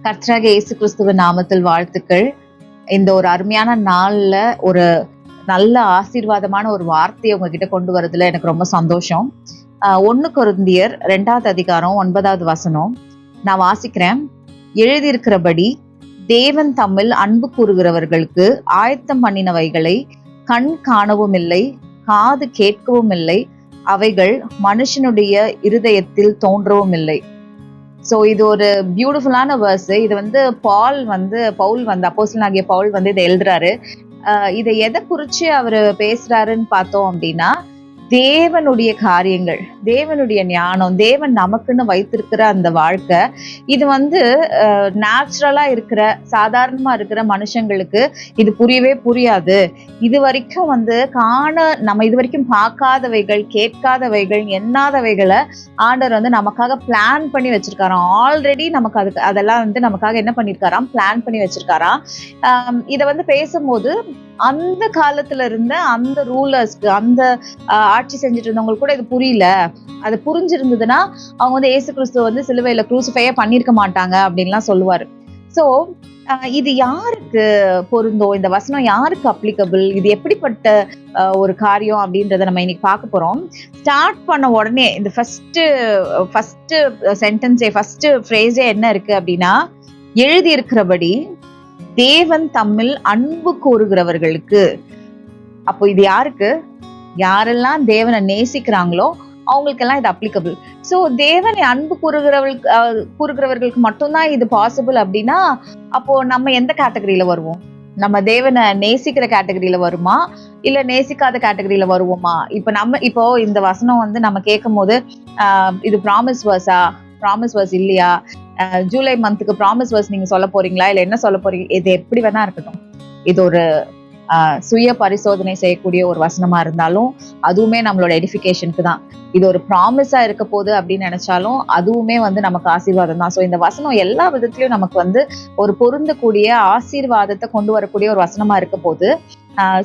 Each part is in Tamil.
கர்த்தராகிய இயேசு கிறிஸ்துவின் நாமத்தில் வாழ்த்துக்கள். இந்த ஒரு அருமையான நாள்ல ஒரு நல்ல ஆசீர்வாதமான ஒரு வார்த்தையை உங்ககிட்ட கொண்டு வரதுல எனக்கு ரொம்ப சந்தோஷம். 1 கொரிந்தியர் 2வது அதிகாரம் 9வது வசனம் நான் வாசிக்கிறேன். எழுதியிருக்கிறபடி தேவன் தம்மில் அன்பு கூறுகிறவர்களுக்கு ஆயத்தம் பண்ணினவைகளை கண் காணவும் இல்லை, காது கேட்கவும் இல்லை, அவைகள் மனுஷனுடைய இருதயத்தில் தோன்றவும் இல்லை. ஸோ இது ஒரு பியூட்டிஃபுல்லான வேர்ஸ். இது வந்து பவுல் அப்போஸ்தலனாகிய பவுல் இதை எழுதுறாரு. இதை எதை குறிச்சு அவரு பேசுறாருன்னு பார்த்தோம் அப்படின்னா, தேவனுடைய காரியங்கள், தேவனுடைய ஞானம், தேவன் நமக்குன்னு வைத்திருக்கிற அந்த வாழ்க்கை, இது நேச்சுரலா இருக்கிற சாதாரணமா இருக்கிற மனுஷங்களுக்கு இது புரியவே புரியாது. இது வரைக்கும் நம்ம இது வரைக்கும் பார்க்காதவைகள், கேட்காதவைகள், எண்ணாதவைகளை ஆண்டவர் நமக்காக பிளான் பண்ணி வச்சிருக்காராம். ஆல்ரெடி நமக்கு அதெல்லாம் நமக்காக என்ன பண்ணிருக்காராம், பிளான் பண்ணி வச்சிருக்காராம். இதை பேசும்போது அந்த காலத்துல இருந்த அந்த ரூலர்ஸ்க்கு, அந்த ஆட்சி செஞ்சுட்டு இருந்தவங்களுக்கு கூட இது புரியல. அது புரிஞ்சிருந்ததுன்னா அவங்க இயேசு கிறிஸ்துவ சிலுவையில குரூசிஃபையே பண்ணிருக்க மாட்டாங்க அப்படின்லாம் சொல்லுவாரு. சோ இது யாருக்கு பொருந்தோ, இந்த வசனம் யாருக்கு அப்ளிகபிள், இது எப்படிப்பட்ட ஒரு காரியம் அப்படின்றத நம்ம இன்னைக்கு பார்க்க போறோம். ஸ்டார்ட் பண்ண உடனே இந்த ஃபர்ஸ்ட் சென்டென்ஸே, ஃபர்ஸ்ட் ஃப்ரேஸே என்ன இருக்கு அப்படின்னா, எழுதி இருக்கிறபடி தேவன் தம்மில் அன்பு கூறுகிறவர்களுக்கு. அப்போ இது யாருக்கு? யாரெல்லாம் தேவனை நேசிக்கிறாங்களோ அவங்களுக்கெல்லாம் இது அப்ளிகபிள். ஸோ தேவனை அன்பு கூறுகிறவர்களுக்கு மட்டும்தான் இது பாசிபிள் அப்படின்னா, அப்போ நம்ம எந்த கேட்டகரியில வருவோம்? நம்ம தேவனை நேசிக்கிற கேட்டகரியில வருமா, இல்ல நேசிக்காத கேட்டகரியில வருவோமா? இப்போ இந்த வசனம் நம்ம கேட்கும் போது இது ப்ராமிஸ் வர்ஸ் இல்லையா, ஜூலை மந்த்துக்கு ப்ராமிஸ் வர்ஸ் நீங்க சொல்ல போறீங்களா, இல்ல என்ன சொல்ல போறீங்க? இது எப்படி வேணா இருக்கட்டும், இது ஒரு சுய பரிசோதனை செய்யக்கூடிய ஒரு வசனமா இருந்தாலும் அதுவுமே நம்மளோட எடிஃபிகேஷனுக்கு தான். இது ஒரு ப்ராமிஸா இருக்க போகுது அப்படின்னு நினைச்சாலும் அதுவுமே நமக்கு ஆசீர்வாதம் தான். ஸோ இந்த வசனம் எல்லா விதத்திலயும் நமக்கு ஒரு பொருந்தக்கூடிய ஆசீர்வாதத்தை கொண்டு வரக்கூடிய ஒரு வசனமா இருக்க போது.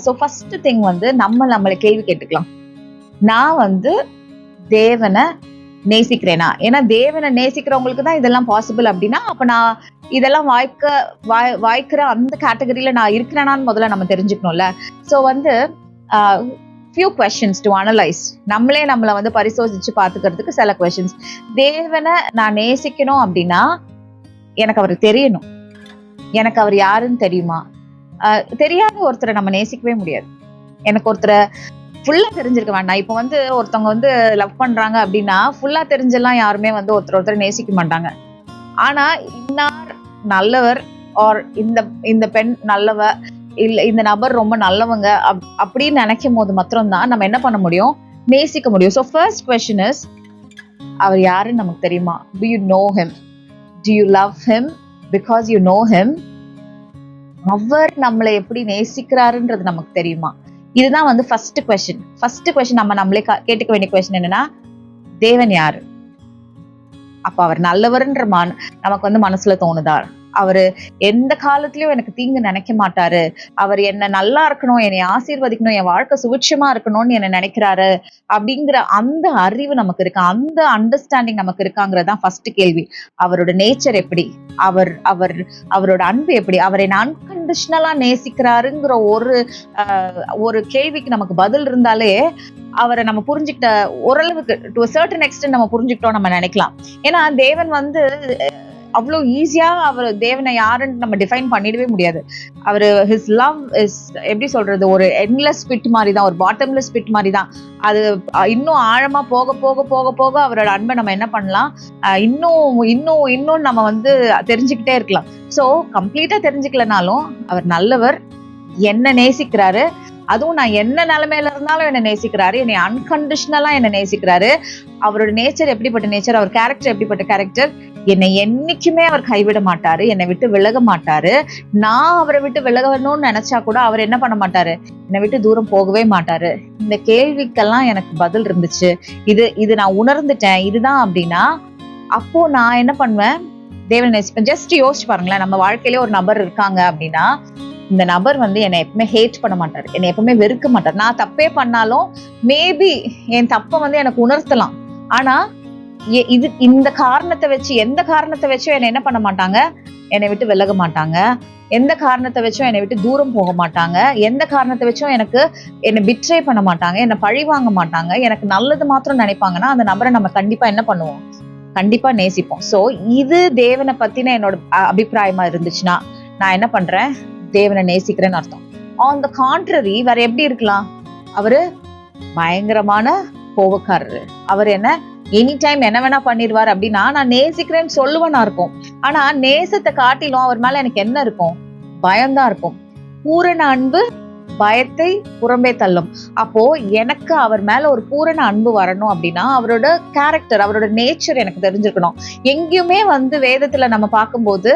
ஸோ ஃபர்ஸ்ட் திங் நம்மளை கேள்வி கேட்டுக்கலாம். நான் தேவனை நேசிக்கிறேனா? ஏன்னா தேவனை நேசிக்கிறவங்களுக்கு தான் இதெல்லாம் பாசிபிள் அப்படின்னா, அப்ப நான் இதெல்லாம் வாய்க்கிற அந்த கேட்டகரியில நான் இருக்கிறேனான்னு முதல்ல நம்ம தெரிஞ்சுக்கணும்ல. So few questions to analyze. நம்மளே நம்மளை பரிசோதிச்சு பாத்துக்கிறதுக்கு சில questions. தேவனை நான் நேசிக்கணும் அப்படின்னா எனக்கு அவருக்கு தெரியணும். எனக்கு அவர் யாருன்னு தெரியுமா? தெரியாத ஒருத்தரை நம்ம நேசிக்கவே முடியாது. எனக்கு ஒருத்தரை ஃபுல்லா தெரிஞ்சிருக்க வேண்டாம். இப்போ ஒருத்தவங்க லவ் பண்றாங்க அப்படின்னா ஃபுல்லா தெரிஞ்செல்லாம் யாருமே ஒருத்தர் நேசிக்க மாட்டாங்க. ஆனா இன்னார் நல்லவர், ஆர் இந்த பெண் நல்லவ, இல்ல இந்த நபர் ரொம்ப நல்லவங்க அப்படின்னு நினைக்கும் போது மாத்திரம்தான் நம்ம என்ன பண்ண முடியும், நேசிக்க முடியும். ஸோ ஃபர்ஸ்ட் கொஸ்டின் இஸ், அவர் யாருன்னு நமக்கு தெரியுமா? Do you know him? Do you love him because you know him? அவர் நம்மளை எப்படி நேசிக்கிறாருன்றது நமக்கு தெரியுமா? இதுதான் ஃபர்ஸ்ட் கொஸ்டின். ஃபர்ஸ்ட் கொஸ்டின் நம்மளே கேட்டுக்க வேண்டிய கொஸ்டின் என்னன்னா, தேவன் யாரு? அப்ப அவர் நல்லவர்ன்ற நமக்கு மனசுல தோணுதா? அவரு எந்த காலத்திலயும் எனக்கு தீங்கு நினைக்க மாட்டாரு, அவர் என்ன நல்லா இருக்கணும், என்னை ஆசீர்வதிக்கணும், என் வாழ்க்கை சுபிட்சமா இருக்கணும்னு என்ன நினைக்கிறாரு அப்படிங்கிற அந்த அறிவு நமக்கு இருக்கா, அந்த அண்டர்ஸ்டாண்டிங் நமக்கு இருக்காங்கிறதான் ஃபர்ஸ்ட் கேள்வி. அவரோட நேச்சர் எப்படி, அவரோட அன்பு எப்படி, அவரை அன்கண்டிஷனலா நேசிக்கிறாருங்கிற ஒரு கேள்விக்கு நமக்கு பதில் இருந்தாலே அவரை நம்ம புரிஞ்சுக்கிட்ட ஓரளவுக்கு டு சர்டன் எக்ஸ்டென்ட் நம்ம புரிஞ்சுக்கிட்டோம் நம்ம நினைக்கலாம். ஏன்னா தேவன் அவ்வளவு ஈஸியா அவர் தேவனை யாருன்னு நம்ம டிஃபைன் பண்ணிடவே முடியாது. அவரு ஹிஸ் லவ் இஸ் எப்படி சொல்றது, ஒரு எண்ட்லெஸ் பிட் மாதிரி தான், ஒரு பாட்டம்லெஸ் பிட் மாதிரி தான். அது இன்னும் ஆழமா போக போக போக போக அவரோட அன்பை நம்ம என்ன பண்ணலாம், இன்னும் நம்ம தெரிஞ்சுக்கிட்டே இருக்கலாம். ஸோ கம்ப்ளீட்டா தெரிஞ்சுக்கலனாலும் அவர் நல்லவர், என்ன நேசிக்கிறாரு, அதுவும் நான் என்ன நிலைமையில இருந்தாலும் என்ன நேசிக்கிறாரு, என்னை அன்கண்டிஷனலா என்ன நேசிக்கிறாரு. அவரோட நேச்சர் எப்படிப்பட்ட நேச்சர், அவர் கேரக்டர் எப்படிப்பட்ட கேரக்டர், என்னை என்னைக்குமே அவர் கைவிட மாட்டாரு, என்னை விட்டு விலக மாட்டாரு. நான் அவரை விட்டு விலகணும்னு நினைச்சா கூட அவர் என்ன பண்ண மாட்டாரு, என்னை விட்டு தூரம் போகவே மாட்டாரு. இந்த கேள்விக்கெல்லாம் எனக்கு பதில் இருந்துச்சு, இது நான் உணர்ந்துட்டேன், இதுதான் அப்படின்னா அப்போ நான் என்ன பண்ணுவேன், தேவனை நேசிப்பேன். ஜஸ்ட் யோசிச்சு பாருங்களேன், நம்ம வாழ்க்கையிலே ஒரு நபர் இருக்காங்க அப்படின்னா, இந்த நபர் என்னை எப்பவுமே ஹேட் பண்ண மாட்டாரு, என்னை எப்பவுமே வெறுக்க மாட்டார். நான் தப்பே பண்ணாலும் மேபி என் தப்பை எனக்கு உணர்த்தலாம். ஆனா இந்த காரணத்தை வச்சு, எந்த காரணத்தை வச்சும் என்ன பண்ண மாட்டாங்க, என்னை விட்டு விலக மாட்டாங்க, எந்த காரணத்தை வச்சும் என்னை விட்டு தூரம் போக மாட்டாங்க, எந்த காரணத்தை வச்சும் என்னை பிட்ரே பண்ண மாட்டாங்க, என்னை பழி வாங்க மாட்டாங்க, எனக்கு நல்லது மாத்திரம் நினைப்பாங்கன்னா அந்த நபரை நம்ம கண்டிப்பா என்ன பண்ணுவோம், கண்டிப்பா நேசிப்போம். சோ இது தேவனை பத்தின என்னோட அபிப்பிராயமா இருந்துச்சுன்னா நான் என்ன பண்றேன், தேவனை நேசிக்கிறேன்னு அர்த்தம். ஆன் த கான்ட்ரரி வேற எப்படி இருக்கலாம், அவரு பயங்கரமான கோபக்காரரு, அவர் என்ன எனி டைம் என்ன வேணா பண்ணிடுவார் அப்படின்னா நான் நேசிக்கிறேன்னு சொல்லுவேனா இருக்கும். ஆனா நேசத்தை காட்டிலும் அவர் மேல எனக்கு என்ன இருக்கும், பயம்தான் இருக்கும். பூரண அன்பு பயத்தை புறம்பே தள்ளும். அப்போ எனக்கு அவர் மேல ஒரு பூரண அன்பு வரணும் அப்படின்னா அவரோட கேரக்டர், அவரோட நேச்சர் எனக்கு தெரிஞ்சிருக்கணும். எங்கேயுமே வேதத்துல நம்ம பார்க்கும்போது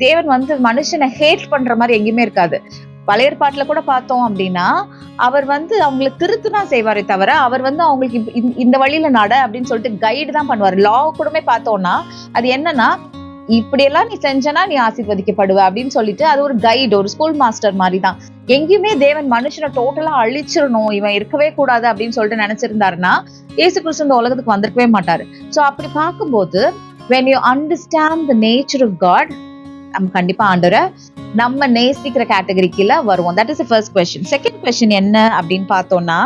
தேவன் மனுஷனை ஹேட் பண்ற மாதிரி எங்கேயுமே இருக்காது. பழைய ஏற்பாட்டுல கூட பார்த்தோம் அப்படின்னா அவர் அவங்களை திருத்துதான் செய்வாரே தவிர அவர் அவங்களுக்கு இந்த வழியில நட அப்படின்னு சொல்லிட்டு கைடு தான் பண்ணுவார். லா கூடமே பார்த்தோம்னா அது என்னன்னா, இப்படியெல்லாம் நீ செஞ்சனா நீ ஆசீர்வதிக்கப்படுவ அப்படின்னு சொல்லிட்டு அது ஒரு கைடு, ஒரு ஸ்கூல் மாஸ்டர் மாதிரி தான். எங்கேயுமே தேவன் மனுஷனை டோட்டலா அழிச்சிடணும், இவன் இருக்கவே கூடாது அப்படின்னு சொல்லிட்டு நினைச்சிருந்தாருன்னா இயேசு கிறிஸ்து இந்த உலகத்துக்கு வந்திருக்கவே மாட்டாரு. சோ அப்படி பார்க்கும்போது when you understand the nature of God, நம்ம கண்டிப்பா ஆண்டவரை நம்ம நேசிக்கிற கேட்டகரிக்குள்ள வருவோம். That is the first question. Second question என்ன அப்படின்னு பார்த்தோம்னா,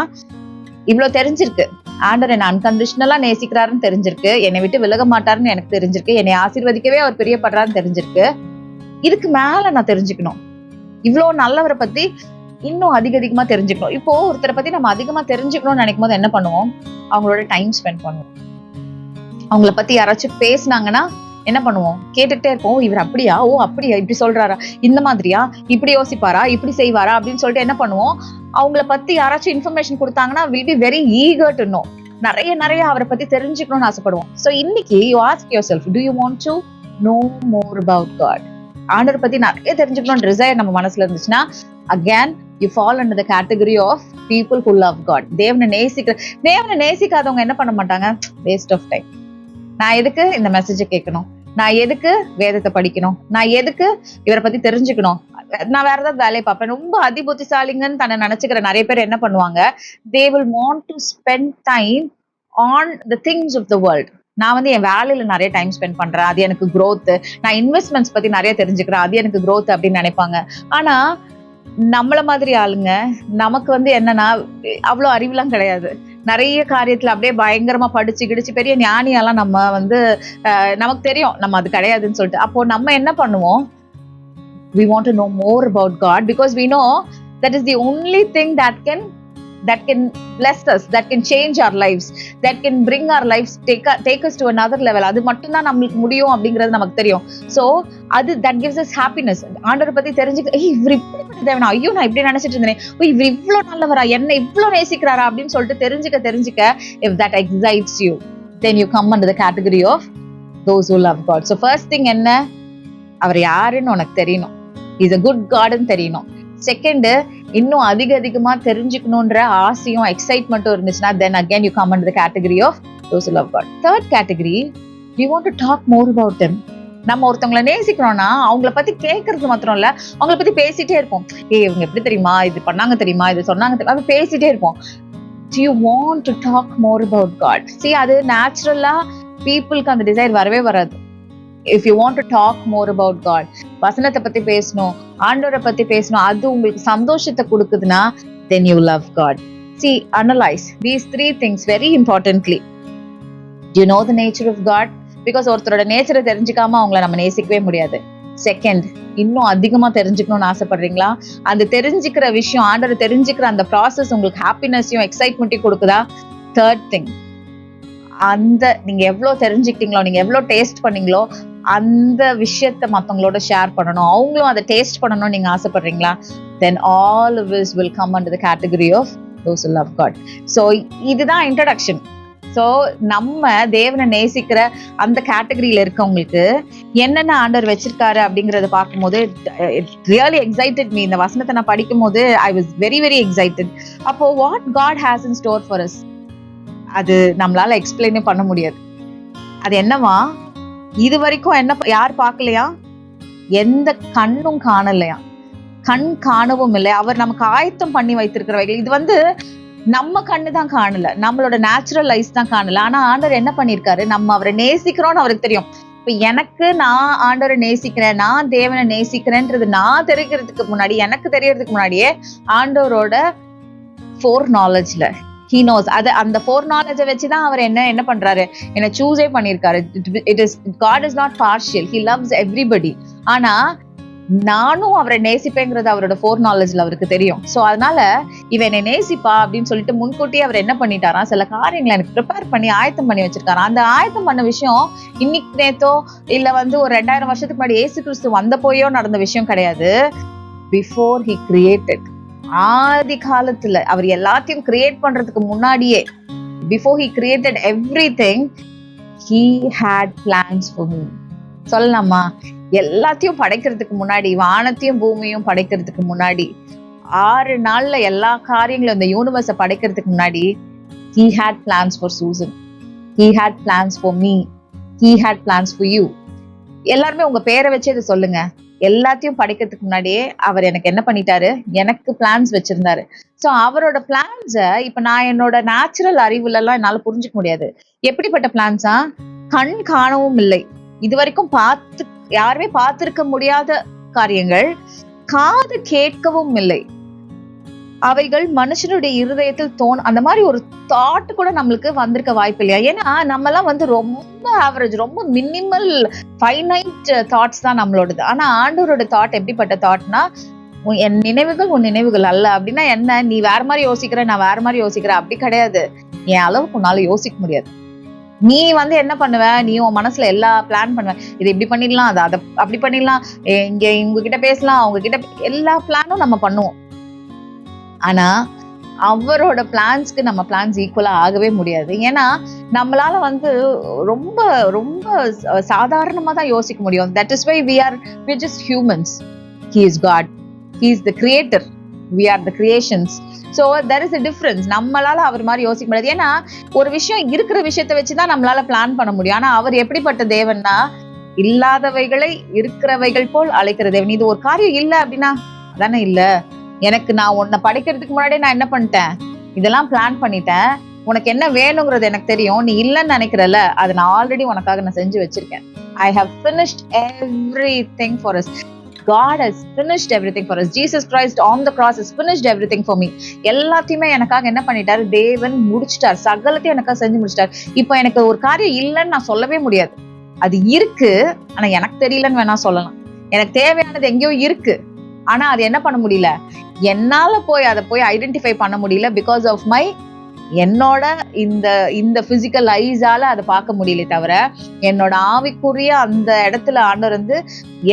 இவ்வளவு தெரிஞ்சிருக்கு, ஆண்டவர் என்ன அன்கண்டிஷனலா நேசிக்கிறாருன்னு தெரிஞ்சிருக்கு, என்னை விட்டு விலக மாட்டாருன்னு எனக்கு தெரிஞ்சிருக்கு, என்னை ஆசீர்வதிக்கவே அவர் பிரியப்படுறாருன்னு தெரிஞ்சிருக்கு. இதுக்கு மேல நான் தெரிஞ்சுக்கணும், இவ்வளவு நல்லவரை பத்தி இன்னும் அதிகமா தெரிஞ்சுக்கணும். இப்போ ஒருத்தரை பத்தி நம்ம அதிகமா தெரிஞ்சுக்கணும்னு நினைக்கும் போது என்ன பண்ணுவோம், அவங்களோட டைம் ஸ்பெண்ட் பண்ணுவோம். அவங்கள பத்தி யாராச்சும் பேசினாங்கன்னா என்ன பண்ணுவோம், கேட்டுக்கிட்டே இருப்போம். இவர் அப்படியா, ஓ அப்படியா, இப்படி சொல்றாரா, இந்த மாதிரியா, இப்படி யோசிப்பாரா, இப்படி செய்வாரா அப்படின்னு சொல்லிட்டு என்ன பண்ணுவோம், அவங்கள பத்தி யாராச்சும் இன்ஃபர்மேஷன் கொடுத்தாங்கன்னா will be very eager to know. நிறைய அவரை பத்தி தெரிஞ்சுக்கணும்னு ஆசைப்படுவோம். சோ இன்னைக்கு you ask yourself, do you want to know more about God? ஆண்டவரை பத்தி நிறைய தெரிஞ்சுக்கணும்னு டிசைர் நம்ம மனசுல இருந்துச்சுன்னா again you fall under the category of people who love God. தேவனை நேசிக்காதவங்க என்ன பண்ண மாட்டாங்க, வேஸ்ட் ஆஃப் டைம், நான் எதுக்கு இந்த மெசேஜை கேட்கணும், நான் எதுக்கு வேதத்தை படிக்கணும், நான் எதுக்கு இவரை பத்தி தெரிஞ்சுக்கணும், நான் வேற ஏதாவது வேலையை பார்ப்பேன். ரொம்ப அதிபுத்திசாலிங்கன்னு தன்னை நினைச்சுக்கிற நிறைய பேர் என்ன பண்ணுவாங்க, they will want to spend time on the things of the world. நான் என் வேலையில நிறைய டைம் ஸ்பெண்ட் பண்றேன், அது எனக்கு growth, நான் இன்வெஸ்ட்மெண்ட்ஸ் பத்தி நிறைய தெரிஞ்சுக்கிறேன், அது எனக்கு growth அப்படின்னு நினைப்பாங்க. ஆனா நம்மள மாதிரி ஆளுங்க நமக்கு என்னன்னா அவ்வளவு அறிவுலாம் கிடையாது. நிறைய காரியத்துல அப்படியே பயங்கரமா படிச்சு கிடிச்சு பெரிய ஞானியெல்லாம் நம்ம நமக்கு தெரியும் நம்ம அது கிடையாதுன்னு சொல்லிட்டு. அப்போ நம்ம என்ன பண்ணுவோம், we want to know more about God because we know that is the only thing that can bless us, that can change our lives, that can bring our lives, take us to another level. அது மட்டும் தான் நமக்கு முடியும் அப்படிங்கிறது நமக்கு தெரியும். சோ அது that gives us happiness. ஆண்டவரை பத்தி தெரிஞ்சுக்க, இவர் இப்படிப்பட்ட தேவனா, ஐயோ நான் இப்படி நினைச்சிட்டு இருந்தேன், இவர் இவ்வளவு நல்லவரா, என்ன இவ்வளவு நேசிக்கிறாரா அப்படின்னு சொல்லிட்டு தெரிஞ்சுக்க if that excites you, then you come under the category of those who love God. So first thing என்ன, அவர் யாருன்னு உனக்கு தெரியணும், இஸ் a good God ன்னு தெரியணும். செகண்ட், இன்னும் அதிகமா தெரிஞ்சுக்கணும்ன்ற ஆசையும் எக்ஸைட்மெண்ட்டும் இருந்துச்சுன்னா then again you come under the category of those who love God. Third category, we want to talk more about them. நம்ம ஒருத்தவங்களை நேசிக்கிறோம்னா அவங்கள பத்தி கேட்கறது மாத்திரம் இல்ல, அவங்கள பத்தி பேசிட்டே இருப்போம். இவங்க எப்படி தெரியுமா, இது பண்ணாங்க தெரியுமா, இது சொன்னாங்க தெரியுமா, அது பேசிட்டே இருப்போம். Do you want to talk more about God? See, அது நேச்சுரலா பீப்புளுக்கு அந்த டிசைர் வரவே வராது. If you want to talk more about God, வசனத்தை பத்தி பேசணும், ஆண்டவரை பத்தி பேசணும், அது உங்களுக்கு சந்தோஷத்தை கொடுக்குதுன்னா then you love God. See, analyze these three things very importantly. Do you know the nature of God? Because ஒருத்தரோட நேச்சரை தெரிஞ்சுக்காம அவங்கள நம்ம நேசிக்கவே முடியாது. செகண்ட், இன்னும் அதிகமா தெரிஞ்சுக்கணும்னு ஆசைப்படுறீங்களா, அந்த தெரிஞ்சுக்கிற விஷயம், ஆண்டவரை தெரிஞ்சுக்கிற அந்த ப்ராசஸ் உங்களுக்கு ஹாப்பினஸையும் எக்ஸைட்மெண்ட்டையும் கொடுக்குதா? தேர்ட் திங், அந்த நீங்க எவ்வளவு தெரிஞ்சுக்கிட்டீங்களோ, நீங்க எவ்வளவு டேஸ்ட் பண்ணீங்களோ அந்த விஷயத்த மத்தவங்களோட ஷேர் பண்ணணும், அவங்களும் அதை டேஸ்ட் பண்ணணும்னு நீங்க ஆசைப்படுறீங்களா? then all of us will come under the category of those who love God. So இதுதான் இன்ட்ரோடக்ஷன். ஸோ நம்ம தேவனை நேசிக்கிற அந்த கேட்டகரியில இருக்கவங்களுக்கு என்னென்ன ஆண்டவர் வச்சிருக்காரு அப்படிங்கறத பார்க்கும்போது ரியலி எக்ஸைட்டட் மீ. இந்த வசனத்தை நான் படிக்கும் போது I was very very excited. அப்போ what God has in store for us, அது நம்மளால எக்ஸ்பிளைனே பண்ண முடியாது. அது என்னவா, இது வரைக்கும் என்ன யார் பார்க்கலையா, எந்த கண்ணும் காணலையா, கண் காணவும் இல்லை. அவர் நமக்கு ஆயத்தம் பண்ணி வைத்திருக்கிறவைகள், இது நம்ம கண்ணு தான் காணல, நம்மளோட நேச்சுரல் ஐஸ் தான் காணல. ஆனா ஆண்டவர் என்ன பண்ணிருக்காரு, நம்ம அவரை நேசிக்கிறோம்னு அவருக்கு தெரியும். இப்ப எனக்கு நான் ஆண்டவரை நேசிக்கிறேன், நான் தேவனை நேசிக்கிறேன்றது நான் தெரிகிறதுக்கு முன்னாடி, எனக்கு தெரியறதுக்கு முன்னாடியே ஆண்டவரோட ஃபோர் நாலேஜ்ல he knows. அது அந்த ஃபோர் நாலேஜை வச்சுதான் அவர் என்ன பண்றாரு, என்ன சூஸே பண்ணிருக்காரு. God is not partial, he loves everybody. ஆனா நானும் அவரை நேசிப்பேங்கிறது அவரோட ஃபோர் நாலேஜ்ல அவருக்கு தெரியும். சோ அதனால இவன் என்னை நேசிப்பா அப்படின்னு சொல்லிட்டு முன்கூட்டியே அவர் என்ன பண்ணிட்டாராம், சில காரியங்களை எனக்கு ப்ரிப்பேர் பண்ணி ஆயத்தம் பண்ணி வச்சிருக்காரு. அந்த ஆயத்தம் பண்ண விஷயம் இன்னைக்கு நேத்தோ இல்ல ஒரு 2000 வருஷத்துக்கு முன்னாடி இயேசு கிறிஸ்து வந்த போயோ நடந்த விஷயம் கிடையாது. பிஃபோர் he created, ஆதி காலத்துல அவர் எல்லாத்தையும் கிரியேட் பண்றதுக்கு முன்னாடியே, before he created everything, he had plans for me. சொல்லலாமா, எல்லாத்தையும் படைக்கிறதுக்கு முன்னாடி, வானத்தையும் பூமியும் படைக்கிறதுக்கு முன்னாடி, 6 நாள்ல எல்லா காரியங்களும் இந்த யூனிவர்ஸை படைக்கிறதுக்கு முன்னாடி he had plans for Susan, he had plans for me, he had plans for you. எல்லாருமே உங்க பேரை வச்சு இதை சொல்லுங்க. எல்லாத்தையும் படைக்கிறதுக்கு முன்னாடியே அவர் எனக்கு என்ன பண்ணிட்டாரு, எனக்கு பிளான்ஸ் வச்சிருந்தாரு. சோ அவரோட பிளான்ஸ இப்ப நான் என்னோட நேச்சுரல் அறிவுல எல்லாம் என்னால புரிஞ்சுக்க முடியாது. எப்படிப்பட்ட பிளான்ஸா, கண் காணவும் இல்லை, இது வரைக்கும் யாருமே பார்த்திருக்க முடியாத காரியங்கள், காது கேட்கவும் இல்லை, அவைகள் மனுஷனுடைய இருதயத்தில் அந்த மாதிரி ஒரு தாட் கூட நம்மளுக்கு வந்திருக்க வாய்ப்பு இல்லையா? ஏன்னா நம்ம எல்லாம் ரொம்ப ஆவரேஜ், ரொம்ப மினிமல் ஃபைனைட் தாட்ஸ் தான் நம்மளோடது. ஆனா ஆண்டவரோட தாட் எப்படிப்பட்ட தாட்னா, என் நினைவுகள் உன் நினைவுகள் அல்ல. அப்படின்னா என்ன, நீ வேற மாதிரி யோசிக்கிற, நான் வேற மாதிரி யோசிக்கிறேன், அப்படி கிடையாது. என் அளவுக்கு உன்னால யோசிக்க முடியாது. நீ என்ன பண்ணுவ, நீ உன் மனசுல எல்லா பிளான் பண்ணுவ, இது இப்படி பண்ணிடலாம், அதை அப்படி பண்ணிடலாம், இங்க இவங்க கிட்ட பேசலாம், அவங்க கிட்ட, எல்லா பிளானும் நம்ம பண்ணுவோம். ஆனா அவரோட பிளான்ஸ்க்கு நம்ம பிளான்ஸ் ஈக்குவலா ஆகவே முடியாது. ஏன்னா நம்மளால ரொம்ப ரொம்ப சாதாரணமா தான் யோசிக்க முடியும். That is why we're just humans. He is God, he is the creator, we are the creations. So there is a difference. நம்மளால அவர் மாதிரி யோசிக்க முடியாது. ஏன்னா ஒரு விஷயம் இருக்கிற விஷயத்தை வச்சுதான் நம்மளால பிளான் பண்ண முடியும். ஆனா அவர் எப்படிப்பட்ட தேவன்னா, இல்லாதவைகளை இருக்கிறவைகள் போல் அழைக்கிற தேவன். இது ஒரு காரியம் இல்ல அப்படின்னா அதானே இல்ல, எனக்கு நான் உன்னை படிக்கிறதுக்கு முன்னாடியே நான் என்ன பண்ணிட்டேன், இதெல்லாம் பிளான் பண்ணிட்டேன், உனக்கு என்ன வேணுங்கிறது எனக்கு தெரியும், நீ இல்லைன்னு நினைக்கிறல, அதை நான் ஆல்ரெடி உனக்காக நான் செஞ்சு வச்சிருக்கேன். I have finished everything for us. God has finished everything for us. Jesus Christ on the cross has finished everything for me. எல்லாத்தையுமே எனக்காக என்ன பண்ணிட்டாரு, தேவன் முடிச்சிட்டார், சகலத்தையும் எனக்காக செஞ்சு முடிச்சிட்டார். இப்போ எனக்கு ஒரு காரியம் இல்லைன்னு நான் சொல்லவே முடியாது. அது இருக்கு, ஆனா எனக்கு தெரியலன்னு வேணா சொல்லலாம். எனக்கு தேவையானது எங்கேயோ இருக்கு, ஆனா அது என்ன பண்ண முடியல, என்னால அதை போய் ஐடென்டிஃபை பண்ண முடியல. பிகாஸ் ஆஃப் என்னோட இந்த பிசிக்கல் ஐஸால அதை பார்க்க முடியல தவிர, என்னோட ஆவிக்குரிய அந்த இடத்துல ஆண்டவர்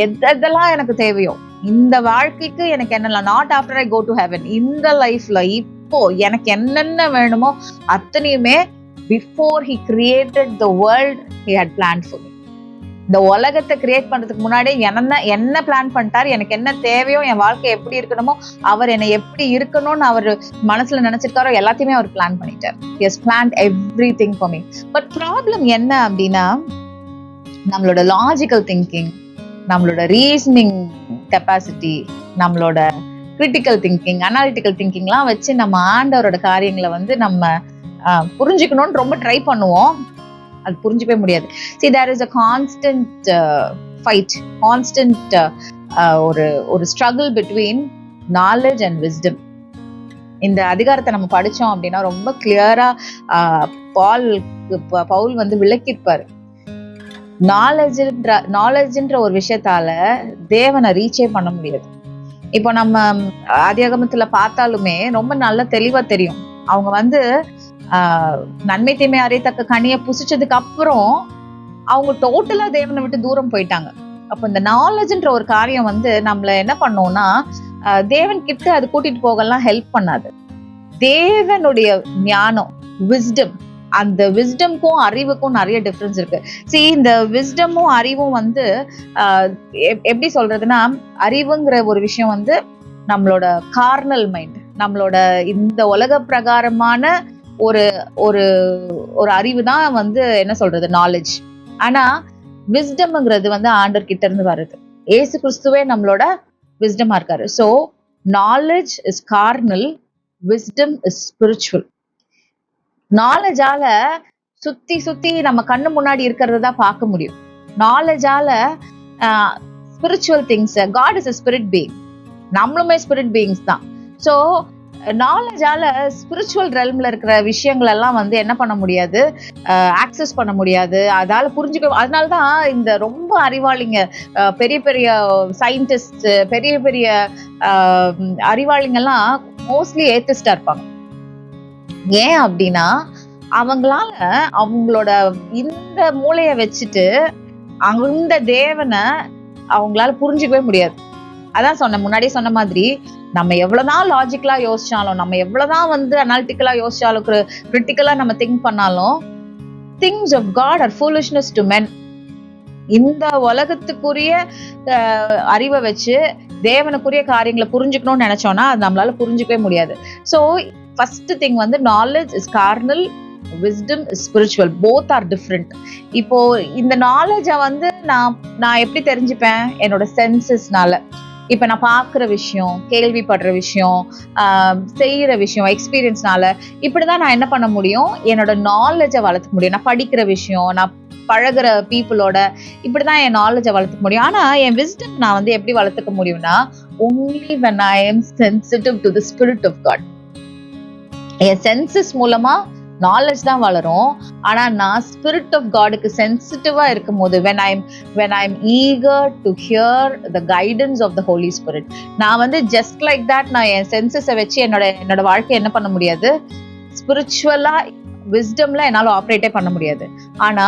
எதெல்லாம் எனக்கு தேவையோ, இந்த வாழ்க்கைக்கு எனக்கு என்னெல்லாம், not after I go to heaven, இந்த லைஃப்ல இப்போ எனக்கு என்னென்ன வேணுமோ அத்தனையுமே before he created the world he had planned for me. இந்த உலகத்தை கிரியேட் பண்றதுக்கு முன்னாடி என்ன பிளான் பண்ணிட்டாரு, எனக்கு என்ன தேவையோ, என் வாழ்க்கை எப்படி இருக்கணுமோ, அவர் என்னை எப்படி இருக்கணும்னு அவர் மனசுல நினைச்சிருக்காரோ எல்லாத்தையுமே அவர் பிளான் பண்ணிட்டார். He has planned everything for me. But problem என்ன அப்படின்னா, நம்மளோட லாஜிக்கல் திங்கிங், நம்மளோட ரீசனிங் கெப்பாசிட்டி, நம்மளோட கிரிட்டிக்கல் திங்கிங், அனாலிட்டிக்கல் திங்கிங்லாம் வச்சு நம்ம ஆண்டவரோட காரியங்களை நம்ம புரிஞ்சுக்கணும்னு ரொம்ப ட்ரை பண்ணுவோம். அது புரிஞ்சுக்கவே முடியாது. See, there is a constant fight, constant ஒரு struggle between knowledge and wisdom. இந்த அதிகாரத்தை நம்ம படிச்சோம் அப்படின்னா ரொம்ப கிளியரா பவுல் விளக்கியிருப்பாரு. நாலேஜ்ன்ற ஒரு விஷயத்தால தேவனை ரீச்சே பண்ண முடியாது. இப்போ நம்ம ஆதியாகமத்துல பார்த்தாலுமே ரொம்ப நல்லா தெளிவா தெரியும். அவங்க நன்மை தீமை அறியத்தக்க கனியை புசிச்சதுக்கு அப்புறம் அவங்க டோட்டலா தேவனை விட்டு தூரம் போயிட்டாங்க. அப்ப இந்த நாலேஜ்ன்ற ஒரு காரியம் நம்மள என்ன பண்ணோம்னா, தேவன் கிட்ட அது கூட்டிட்டு போகலாம் ஹெல்ப் பண்ணாது. தேவனுடைய ஞானம், விஸ்டம், அந்த விஸ்டம்க்கும் அறிவுக்கும் நிறைய டிஃபரன்ஸ் இருக்கு. இந்த விஸ்டமும் அறிவும் எப்படி சொல்றதுன்னா, அறிவுங்கிற ஒரு விஷயம் நம்மளோட கார்னல் மைண்ட், நம்மளோட இந்த உலக பிரகாரமான ஒரு ஒரு ஒரு அறிவு தான் என்ன சொல்றது, நாலேஜ். ஆனா விஸ்டம்ங்கிறது ஆண்டவர் கிட்ட இருந்து வருது. ஏசு கிறிஸ்துவே நம்மளோட விஸ்டமா இருக்காரு. So knowledge is carnal, wisdom is spiritual. நாலேஜால சுத்தி சுத்தி நம்ம கண்ணு முன்னாடி இருக்கிறத தான் பார்க்க முடியும். நாலேஜால spiritual things, God is a spirit being, நம்மளுமே ஸ்பிரிட் பீயிங்ஸ் தான். ஸோ நாலேஜால ஸ்பிரிச்சுவல் ரெல்ம்ல இருக்கிற விஷயங்கள் எல்லாம் வந்து என்ன பண்ண முடியாது, ஆக்சஸ் பண்ண முடியாது, அதால புரிஞ்சுக்க. அதனாலதான் இந்த ரொம்ப அறிவாளிங்க, பெரிய பெரிய சயின்டிஸ்ட், பெரிய பெரிய அறிவாளிங்கெல்லாம் மோஸ்ட்லி ஏத்திஸ்டா இருப்பாங்க. ஏன் அப்படின்னா அவங்களால அவங்களோட இந்த மூளைய வச்சுட்டு அந்த தேவனை அவங்களால புரிஞ்சுக்கவே முடியாது. அதான் சொன்ன முன்னாடியே சொன்ன மாதிரி, நம்ம எவ்வளவுதான் லாஜிக்கலா யோசிச்சாலும், நம்ம எவ்வளவுதான் வந்து அனாலிட்டிக்கலா யோசிச்சாலும், கிரிட்டிக்கலா நம்ம திங்க் பண்ணாலும், things of God are foolishness to men. இந்த உலகத்துக்குரிய அறிவை வச்சு தேவனுக்குரிய காரியங்களை புரிஞ்சுக்கணும்னு நினைச்சோம்னா அது நம்மளால புரிஞ்சுக்கவே முடியாது. ஸோ ஃபர்ஸ்ட் திங் வந்து knowledge is Cornell, wisdom is spiritual, both are different. இப்போ இந்த நாலேஜை வந்து நான் எப்படி தெரிஞ்சுப்பேன், என்னோட சென்சஸ்னால. இப்ப நான் பாக்குற விஷயம், கேள்விப்படுற விஷயம், செய்யற விஷயம், எக்ஸ்பீரியன்ஸ்னால இப்படிதான் நான் என்ன பண்ண முடியும், என்னோட நாலேஜை வளர்த்துக்க முடியும். நான் படிக்கிற விஷயம், நான் பழகுற பீப்புளோட இப்படிதான் என் நாலேஜை வளர்த்துக்க முடியும். ஆனா என் விஸ்டம் நான் வந்து எப்படி வளர்த்துக்க முடியும்னா, only when I am sensitive to the spirit of God. என் சென்சஸ் மூலமா நாலேஜ் தான் வளரும். ஆனா நான் ஸ்பிரிட் ஆஃப் காடுக்கு சென்சிட்டிவா இருக்கும் போது, when I'm eager to hear the guidance of the Holy Spirit, நான் வந்து ஜஸ்ட் லைக் தட் நான் என் சென்சஸை வச்சு என்னோட வாழ்க்கையை என்ன பண்ண முடியாது, ஸ்பிரிச்சுவலா விஸ்டம்ல என்னால ஆப்ரேட்டே பண்ண முடியாது. ஆனா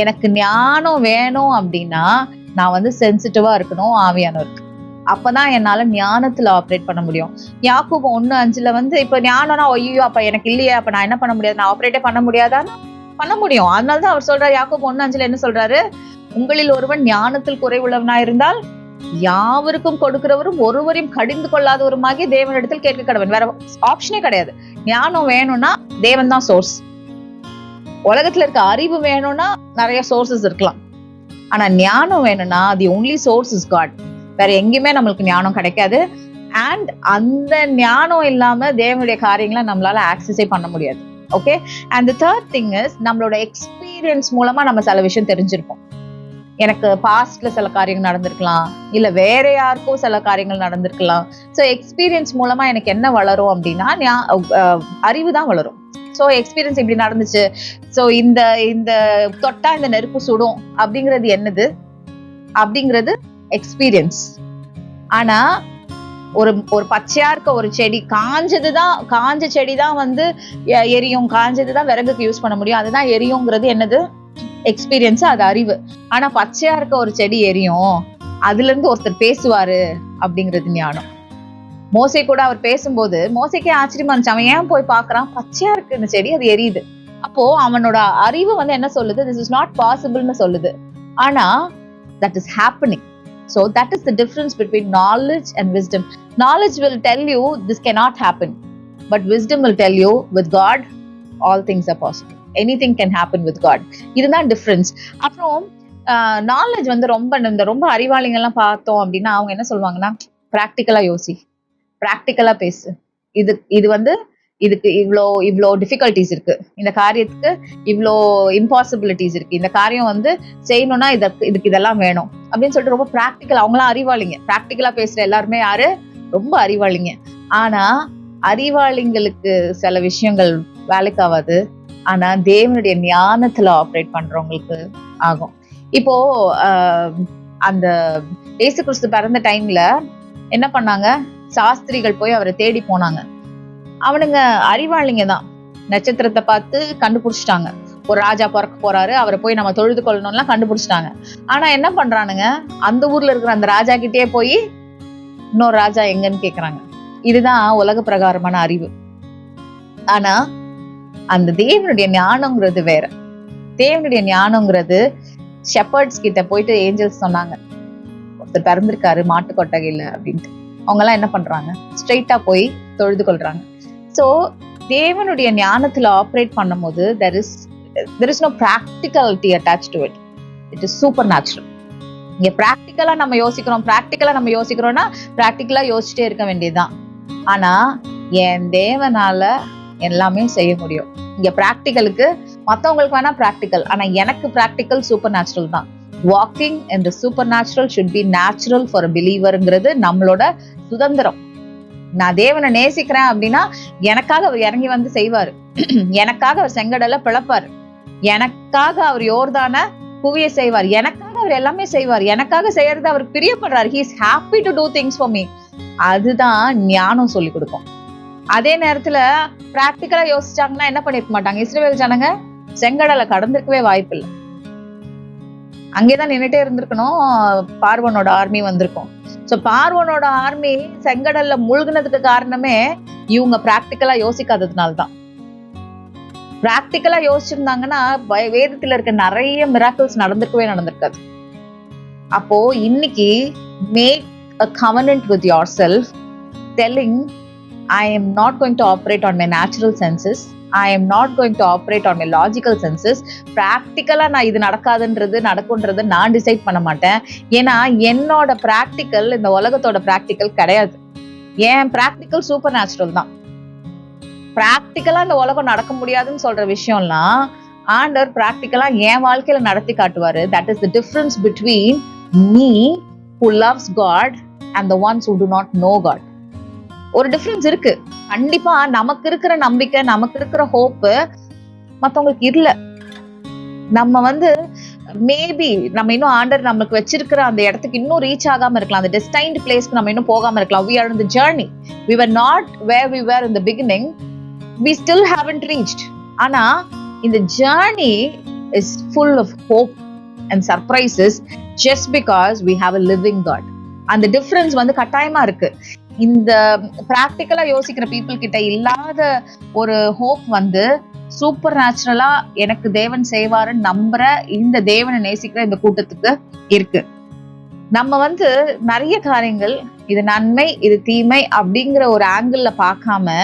எனக்கு ஞானம் வேணும் அப்படின்னா நான் வந்து சென்சிட்டிவா இருக்கணும், ஆவியானவருக்கு. அப்பதான் என்னால ஞானத்துல ஆப்ரேட் பண்ண முடியும். யாக்கோபு 1:5 வந்து இப்ப ஞானம்னா ஐயோ அப்ப எனக்கு இல்லையே, அப்ப நான் என்ன பண்ண முடியாது, நான் ஆப்ரேட்டே பண்ண முடியாதான்னு பண்ண முடியும். அதனாலதான் அவர் சொல்றாரு, யாக்கோபு 1:5 என்ன சொல்றாரு, உங்களில் ஒருவன் ஞானத்தில் குறைவுள்ளவனா இருந்தால் யாவருக்கும் கொடுக்கிறவரும் ஒருவரையும் கடிந்து கொள்ளாதவருமாகிய தேவனிடத்தில் கேட்க கடவன். வேற ஆப்ஷனே கிடையாது. ஞானம் வேணும்னா தேவன் தான் சோர்ஸ். உலகத்துல இருக்க அறிவு வேணும்னா நிறைய சோர்சஸ் இருக்கலாம். ஆனா ஞானம் வேணும்னா the only source is God. வேற எங்கேயுமே நம்மளுக்கு ஞானம் கிடைக்காது. அண்ட் அந்த ஞானம் இல்லாம தேவனுடைய காரியங்களை நம்மளால ஆக்சஸே பண்ண முடியாது. Okay. And the third thing is, நம்மளோட எக்ஸ்பீரியன்ஸ் மூலமா நம்ம சில விஷயம் தெரிஞ்சிருப்போம். எனக்கு பாஸ்ட்ல சில காரியங்கள் நடந்திருக்கலாம், இல்ல வேற யாருக்கும் சில காரியங்கள் நடந்திருக்கலாம். ஸோ எக்ஸ்பீரியன்ஸ் மூலமா எனக்கு என்ன வளரும் அப்படின்னா அறிவு தான் வளரும். ஸோ எக்ஸ்பீரியன்ஸ் இப்படி நடந்துச்சு, ஸோ இந்த தொட்டா இந்த நெருப்பு சுடும் அப்படிங்கிறது என்னது அப்படிங்கிறது எக்ஸ்பீரியன்ஸ். ஆனா ஒரு பச்சையா இருக்க ஒரு செடி, காஞ்ச செடி தான் வந்து எரியும், காஞ்சதுதான் விறகுக்கு யூஸ் பண்ண முடியும், அதுதான் எரியுங்கிறது என்னது, எக்ஸ்பீரியன்ஸ், அது அறிவு. ஆனா பச்சையா இருக்க ஒரு செடி எரியும், அதுல இருந்து ஒருத்தர் பேசுவாரு அப்படிங்கிறது ஞானம். மோசே கூட அவர் பேசும்போது மோசைக்கே ஆச்சரியமா இருந்துச்சு. அவன் ஏன் போய் பாக்குறான், பச்சையா இருக்கு இந்த செடி, அது எரியுது. அப்போ அவனோட அறிவு வந்து என்ன சொல்லுது, திஸ் இஸ் நாட் பாசிபிள்னு சொல்லுது. ஆனா that is happening. So that is the difference between knowledge and wisdom. Knowledge will tell you this cannot happen, but wisdom will tell you with God all things are possible. Anything can happen with God. இதுதான் டிஃபரன்ஸ். அப்புறம் நாலேஜ் வந்து ரொம்ப அறிவாளிங்க எல்லாம் பார்த்தோம் அப்படின்னா அவங்க என்ன சொல்லுவாங்கன்னா, பிராக்டிக்கலா யோசி, பிராக்டிக்கலா பேசு, இது வந்து இதுக்கு இவ்வளோ டிஃபிகல்டிஸ் இருக்கு, இந்த காரியத்துக்கு இவ்வளோ இம்பாசிபிலிட்டிஸ் இருக்கு, இந்த காரியம் வந்து செய்யணும்னா இதுக்கு இதெல்லாம் வேணும் அப்படின்னு சொல்லிட்டு ரொம்ப பிராக்டிக்கல். அவங்களாம் அறிவாளிங்க. பிராக்டிக்கலா பேசுற எல்லாருமே யாரு, ரொம்ப அறிவாளிங்க. ஆனா அறிவாளிங்களுக்கு சில விஷயங்கள் வேலைக்கு ஆகாது. ஆனா தேவனுடைய ஞானத்துல ஆப்ரேட் பண்றவங்களுக்கு ஆகும். இப்போ அந்த இயேசு கிறிஸ்து பிறந்த டைம்ல என்ன பண்ணாங்க, சாஸ்திரிகள் போய் அவரை தேடி போனாங்க. அவனுங்க அறிவாளிங்க தான், நட்சத்திரத்தை பார்த்து கண்டுபிடிச்சிட்டாங்க, ஒரு ராஜா பிறக்க போறாரு, அவரை போய் நம்ம தொழுது கொள்ளணும்லாம் கண்டுபிடிச்சிட்டாங்க. ஆனா என்ன பண்றானுங்க, அந்த ஊர்ல இருக்கிற அந்த ராஜா கிட்டே போய் இன்னொரு ராஜா எங்கன்னு கேக்குறாங்க. இதுதான் உலக பிரகாரமான அறிவு. ஆனா அந்த தேவனுடைய ஞானம்ங்கிறது வேற. தேவனுடைய ஞானம்ங்கிறது ஷெப்பர்ட்ஸ் கிட்ட போயிட்டு ஏஞ்சல்ஸ் சொன்னாங்க, ஒருத்தர் பிறந்திருக்காரு மாட்டு கொட்டகையில அப்படின்ட்டு. அவங்க எல்லாம் என்ன பண்றாங்க, ஸ்ட்ரெயிட்டா போய் தொழுது கொள்றாங்க. ஸோ தேவனுடைய ஞானத்துல ஆப்ரேட் பண்ணும் போது there is no practicality attached to it. It is supernatural. இங்க பிராக்டிக்கலா நம்ம யோசிக்கிறோம்னா பிராக்டிக்கலா யோசிச்சுட்டே இருக்க வேண்டியதுதான். ஆனா என் தேவனால எல்லாமே செய்ய முடியும். இங்க பிராக்டிக்கலுக்கு மத்தவங்களுக்கு வேணா பிராக்டிக்கல், ஆனா எனக்கு பிராக்டிக்கல் சூப்பர் நேச்சுரல் தான். Walking in the supernatural should be natural for a பிலீவர்ங்கிறது நம்மளோட சுதந்திரம். நான் தேவனை நேசிக்கிறேன் அப்படின்னா எனக்காக அவர் இறங்கி வந்து செய்வாரு. எனக்காக அவர் செங்கடலை பிளப்பாரு. எனக்காக அவர் யோர்தான குவிய செய்வார். எனக்காக அவர் எல்லாமே செய்வார். எனக்காக செய்யறது அவர் பிரியப்படுறாரு. he is happy to do things for me. அதுதான் ஞானம் சொல்லி கொடுக்கும். அதே நேரத்துல பிராக்டிக்கலா யோசிச்சாங்கன்னா என்ன பண்ணிருக்க மாட்டாங்க? இஸ்ரவேல் ஜனங்க செங்கடலை கடந்திருக்கவே வாய்ப்பு இல்லை. அங்கேதான் நின்னுட்டே இருந்திருக்கணும். பார்வோனோட ஆர்மி வந்திருக்கும். சோ பார்வோனோட ஆர்மி செங்கடல்ல மூழ்கினதுக்கு காரணமே இவங்க பிராக்டிக்கலா யோசிக்காததுனால்தான். பிராக்டிக்கலா யோசிச்சிருந்தாங்கன்னா வேதத்துல இருக்க நிறைய மிராக்கிள்ஸ் நடந்திருக்காது. அப்போ இன்னைக்கு make a covenant with yourself telling I am not going to operate on my natural senses, I am not going to operate on my logical senses. பிராக்டிக்கலா நான் இது நடக்காதுன்றது நடக்கும்ன்றது நான் டிசைட் பண்ண மாட்டேன். ஏன்னா என்னோட பிராக்டிக்கல் இந்த உலகத்தோட பிராக்டிக்கல் கிடையாது. ஏன் பிராக்டிக்கல் சூப்பர் நேச்சுரல் தான். பிராக்டிக்கலா இந்த உலகம் நடக்க முடியாதுன்னு சொல்ற விஷயம்லாம் ஆண்டவர் பிராக்டிக்கலா என் வாழ்க்கையில நடத்தி காட்டுவாரு. That is the difference between me who loves God and the ones who do not know God. ஒரு டிஃபரன்ஸ் இருக்கு. கண்டிப்பா நமக்கு இருக்கிற நம்பிக்கை, நமக்கு இருக்கிற ஹோப் மத்தவங்களுக்கு இல்ல. நம்ம மேபி நம்ம இன்னும் ஆண்டர் நமக்கு வச்சிருக்கிற அந்த இடத்துக்கு இன்னும் ரீச் ஆகாம இருக்கலாம். அந்த டெஸ்டைன்ட் பிளேஸ்க்கு நம்ம இன்னும் போகாம இருக்கலாம். we are in the journey, we were not where we were in the beginning, we still haven't reached. ஆனா இந்த journey is full of hope and surprises just because we have a living God. அந்த டிஃபரன்ஸ் கட்டாயமா இருக்கு. இந்த பிராக்டிக்கலா யோசிக்கிற பீப்புள் கிட்ட இல்லாத ஒரு ஹோப் சூப்பர் நேச்சுரலா எனக்கு தேவன் செய்வாருன்னு நம்புற இந்த தேவனை நேசிக்கிற இந்த கூட்டத்துக்கு இருக்கு. நம்ம நிறைய காரியங்கள் இது நன்மை இது தீமை அப்படிங்கிற ஒரு ஆங்கிள் பார்க்காம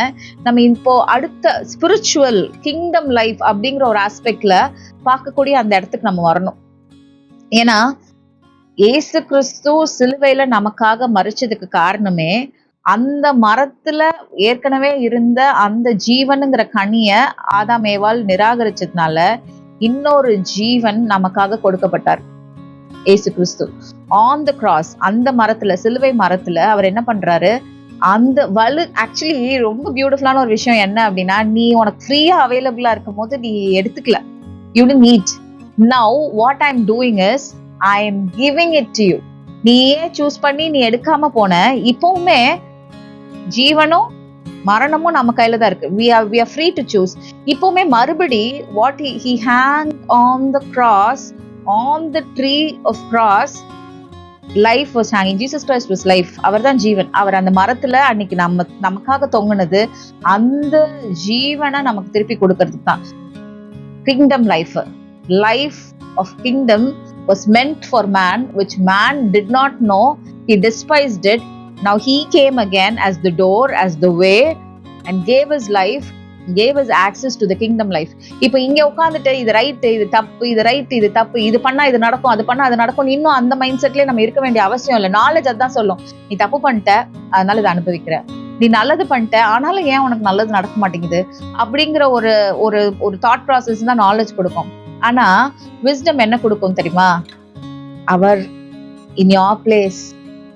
நம்ம இப்போ அடுத்த ஸ்பிரிச்சுவல் கிங்டம் லைஃப் அப்படிங்கிற ஒரு ஆஸ்பெக்ட்ல பார்க்கக்கூடிய அந்த இடத்துக்கு நம்ம வரணும். ஏன்னா இயேசு கிறிஸ்து சிலுவையில நமக்காக மரிச்சதுக்கு காரணமே அந்த மரத்துல ஏற்கனவே இருந்த அந்த ஜீவனுங்கிற கனிய ஆதாம் ஏவாள் நிராகரிச்சதுனால இன்னொரு ஜீவன் நமக்காக கொடுக்கப்பட்டார். இயேசு கிறிஸ்து ஆன் த கிராஸ், அந்த மரத்துல சிலுவை மரத்துல அவர் என்ன பண்றாரு, அந்த ஆக்சுவலி ரொம்ப பியூட்டிஃபுல்லான ஒரு விஷயம் என்ன அப்படின்னா, நீ உனக்கு ஃப்ரீயா அவைலபிளா இருக்கும் போது நீ எடுத்துக்கல, you did need. Now what I am doing is I am giving it to you. நீயே சூஸ் பண்ணி நீ எடுக்காம போன. இப்பவுமே ஜீவனும் மரணமும் நம்ம கையில தான் இருக்கு. we are free to choose. இப்பவுமே மறுபடி what he hung on the cross, on the tree of cross, life was hanging. Jesus Christ was life. அவர் தான் ஜீவன். அவர் அந்த மரத்துல அன்னைக்கு நமக்காக தொங்குனது அந்த ஜீவனை நமக்கு திருப்பி கொடுக்கறதுக்கு தான். Kingdom life of kingdom was meant for man, which man did not know. He despised it. Now he came again as the door, as the way, and gave his life, gave us access to the kingdom life. இப்போ இங்க உட்கார்ந்துட்டு இது ரைட் இது தப்பு, இது ரைட் இது தப்பு, இது பண்ணா இது நடக்கும், அது பண்ணா அது நடக்கும், இன்னும் அந்த மைண்ட் செட்லயே நம்ம இருக்க வேண்டிய அவசியம் இல்லை. நாலேஜ் அதான் சொல்லும், நீ தப்பு பண்ணிட்ட அதனால இதை அனுபவிக்கிற, நீ நல்லது பண்ணிட்ட ஆனாலும் ஏன் உனக்கு நல்லது நடக்க மாட்டேங்குது அப்படிங்கிற ஒரு ஒரு ஒரு தாட் ப்ராசஸ் தான் நாலேஜ் கொடுக்கும். ஆனா விஸ்டம் என்ன கொடுக்கும் தெரியுமா? அவர் in your place,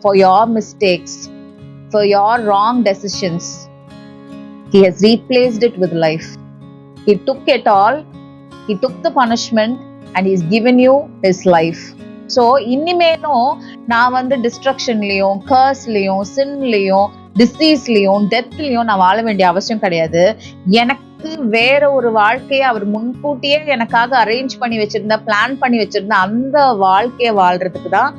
for your mistakes, for your wrong decisions, he has replaced it with life. He took it all, he took the punishment and he's given you his life. So இனிமேலும் நான் டிஸ்ட்ரக்ஷன்லயும் கர்ஸ்லயும் சின்லயும் டிசீஸ்லயும் டெத்லயும் நான் வாழ வேண்டிய அவசியம் கிடையாது. எனக்கு வேற ஒரு வாழ்க்கையை அவர் முன்கூட்டியே எனக்காக அரேஞ்ச் பண்ணி வச்சிருந்த, பிளான் பண்ணி வச்சிருந்த அந்த வாழ்க்கையை வாழ்றதுக்கு தான்